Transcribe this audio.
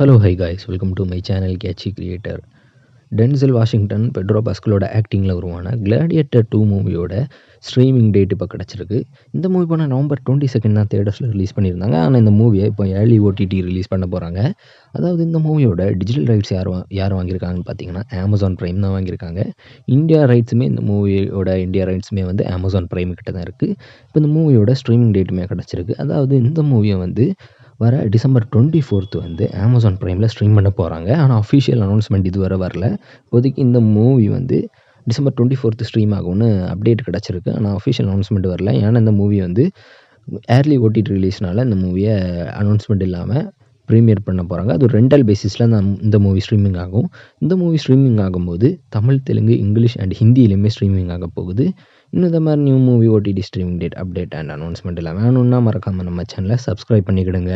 Hello hi guys, welcome to my channel catchy creator. Denzel Washington, Pedro பாஸ்கலோட ஆக்டிங்கில் உருவான Gladiator 2 மூவியோட streaming date இப்போ கிடச்சிருக்கு. இந்த மூவி போனால் நவம்பர் 22 தான் தியேட்டர்ஸில் ரிலீஸ் பண்ணியிருந்தாங்க. ஆனால் இந்த மூவியை இப்போ ஏர்லி ஓடிடி ரிலீஸ் பண்ண போகிறாங்க. அதாவது இந்த மூவியோட டிஜிட்டல் ரைட்ஸ் யார் வாங்கியிருக்காங்கன்னு பார்த்தீங்கன்னா அமேசான் ப்ரைம் தான் வாங்கியிருக்காங்க. இந்தியா ரைட்ஸுமே இந்த மூவியோட ரைட்ஸுமே வந்து அமேசான் ப்ரைம் கிட்ட தான் இருக்குது. இப்போ இந்த மூவியோட ஸ்ட்ரீமிங் டேட்டுமே கிடச்சிருக்கு. அதாவது இந்த மூவியை வந்து வர டிசம்பர் 24 வந்து அமேசான் ப்ரைமில் ஸ்ட்ரீம் பண்ண போகிறாங்க. ஆனால் அஃபிஷியல் அனௌன்ஸ்மெண்ட் இதுவரை வரல. இப்போதைக்கு இந்த மூவி வந்து டிசம்பர் 24 ஸ்ட்ரீம் ஆகும்னு அப்டேட் கிடச்சிருக்கு. ஆனால் அஃபிஷியல் அனௌன்ஸ்மெண்ட் வரல. ஏன்னா இந்த மூவி வந்து ஏர்லி ஓடிடி ரிலீஸ்னால இந்த மூவியை அனௌன்ஸ்மெண்ட் இல்லாமல் ப்ரீமியர் பண்ண போகிறாங்க. அது ஒரு ரெண்டல் பேசிஸில் இந்த மூவி ஸ்ட்ரீமிங் ஆகும். இந்த மூவி ஸ்ட்ரீமிங் ஆகும்போது தமிழ், தெலுங்கு, இங்கிலீஷ் அண்ட் ஹிந்தியிலையுமே ஸ்ட்ரீமிங் ஆக போகுது. இன்னும் இந்த மாதிரி new movie OTT streaming date update and announcement எல்லாம் வேணும்னா மறக்காமல் நம்ம சேனலை சப்ஸ்கிரைப் பண்ணிக்கிடுங்க.